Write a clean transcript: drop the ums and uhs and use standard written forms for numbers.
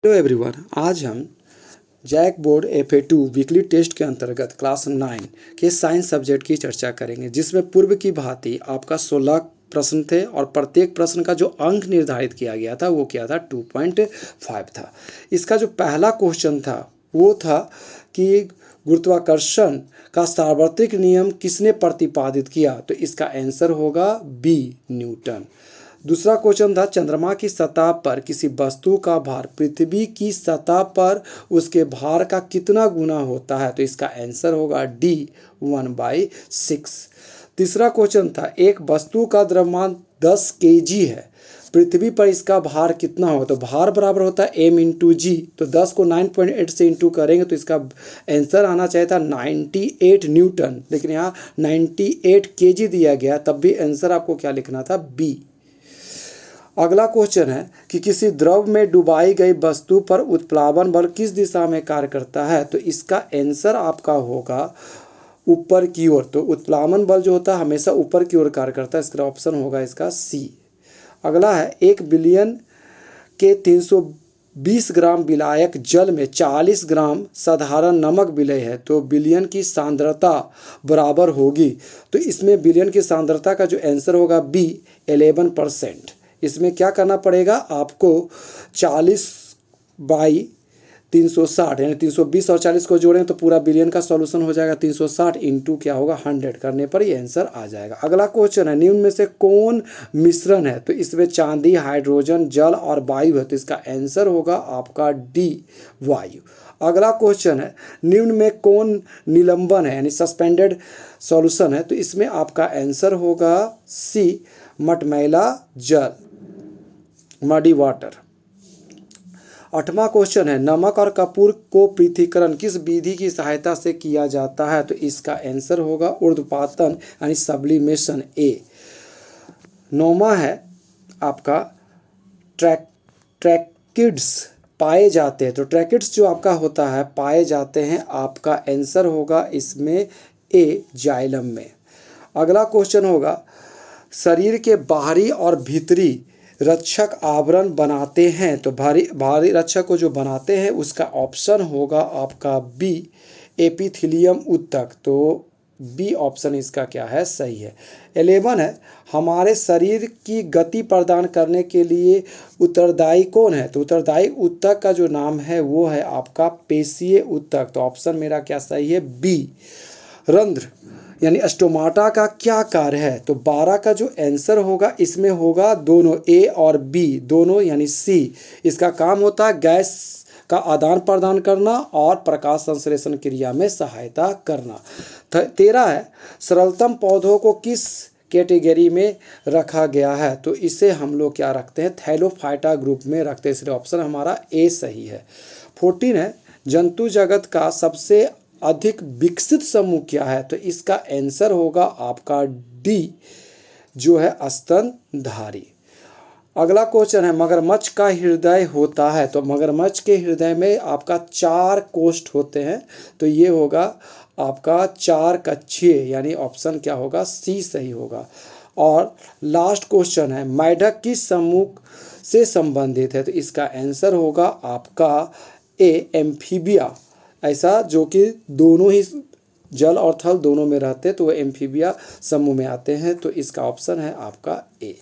Hello everyone, आज हम JAC board FA2 weekly test के अंतर्गत क्लास 9 के साइंस सब्जेक्ट की चर्चा करेंगे, जिसमें पूर्व की भांति आपका 16 प्रश्न थे और प्रत्येक प्रश्न का जो अंक निर्धारित किया गया था वो क्या था 2.5 था। इसका जो पहला क्वेश्चन था वो था कि गुरुत्वाकर्षण का सार्वत्रिक नियम किसने प्रतिपादित किया, तो इसका आंसर होगा बी, न्यूटन। दूसरा क्वेश्चन था चंद्रमा की सतह पर किसी वस्तु का भार पृथ्वी की सतह पर उसके भार का कितना गुना होता है, तो इसका आंसर होगा डी, 1/6। तीसरा क्वेश्चन था एक वस्तु का द्रव्यमान 10 kg है, पृथ्वी पर इसका भार कितना होगा, तो भार बराबर होता है m इंटू जी। तो 10 को 9.8 से इंटू करेंगे तो इसका आंसर आना चाहिए था 98 न्यूटन, लेकिन यहाँ 98 kg दिया गया, तब भी आंसर आपको क्या लिखना था, बी। अगला क्वेश्चन है कि किसी द्रव में डुबाई गई वस्तु पर उत्प्लावन बल किस दिशा में कार्य करता है, तो इसका आंसर आपका होगा ऊपर की ओर। तो उत्प्लावन बल जो होता है हमेशा ऊपर की ओर कार्य करता है, इसका ऑप्शन होगा इसका सी। अगला है 1 बिलियन के 320 ग्राम विलायक जल में 40 ग्राम साधारण नमक विलय है, तो बिलियन की सांद्रता बराबर होगी, तो इसमें बिलियन की सांद्रता का जो आंसर होगा बी, 11%। इसमें क्या करना पड़ेगा आपको, 40/360 यानी 320 और 40 को जोड़ें तो पूरा बिलियन का सॉल्यूशन हो जाएगा। 360 इंटू क्या होगा 100 करने पर ये आंसर आ जाएगा। अगला क्वेश्चन है निम्न में से कौन मिश्रण है, तो इसमें चांदी, हाइड्रोजन, जल और वायु है, तो इसका आंसर होगा आपका डी, वायु। अगला क्वेश्चन है निम्न में कौन निलंबन है यानी सस्पेंडेड सॉल्यूशन है, तो इसमें आपका आंसर होगा सी, मटमैला जल, मडी वाटर। 8वां क्वेश्चन है नमक और कपूर को पृथक्करण किस विधि की सहायता से किया जाता है, तो इसका आंसर होगा ऊर्ध्वपातन यानी सब्लिमेशन, ए। 9वां है आपका ट्रैकिड्स पाए जाते हैं, तो ट्रैकिड्स जो आपका होता है पाए जाते हैं, आपका आंसर होगा इसमें ए, जाइलम में। अगला क्वेश्चन होगा शरीर के बाहरी और भीतरी रक्षक आवरण बनाते हैं, तो बाहरी रक्षक को जो बनाते हैं उसका ऑप्शन होगा आपका बी, एपिथेलियम ऊतक, तो बी ऑप्शन इसका क्या है, सही है। 11 है हमारे शरीर की गति प्रदान करने के लिए उत्तरदायी कौन है, तो उत्तरदायी ऊतक का जो नाम है वो है आपका पेशीय ऊतक, तो ऑप्शन मेरा क्या सही है, बी। रंध्र यानी स्टोमाटा का क्या कार्य है, तो 12 का जो आंसर होगा इसमें होगा दोनों, ए और बी दोनों यानी सी। इसका काम होता है गैस का आदान प्रदान करना और प्रकाश संश्लेषण क्रिया में सहायता करना। 13 है सरलतम पौधों को किस कैटेगरी में रखा गया है, तो इसे हम लोग क्या रखते हैं, थैलोफाइटा ग्रुप में रखते हैं, इसलिए ऑप्शन हमारा ए सही है। 14 है जंतु जगत का सबसे अधिक विकसित समूह क्या है, तो इसका आंसर होगा आपका डी, जो है स्तनधारी। अगला क्वेश्चन है मगरमच्छ का हृदय होता है, तो मगरमच्छ के हृदय में आपका 4 कोष्ठ होते हैं, तो ये होगा आपका 4 कक्षीय यानी ऑप्शन क्या होगा, सी सही होगा। और लास्ट क्वेश्चन है मेढक किस समूह से संबंधित है, तो इसका आंसर होगा आपका ए, एम्फीबिया, ऐसा जो कि दोनों ही जल और थल दोनों में रहते हैं, तो वो एम्फीबिया समूह में आते हैं, तो इसका ऑप्शन है आपका ए।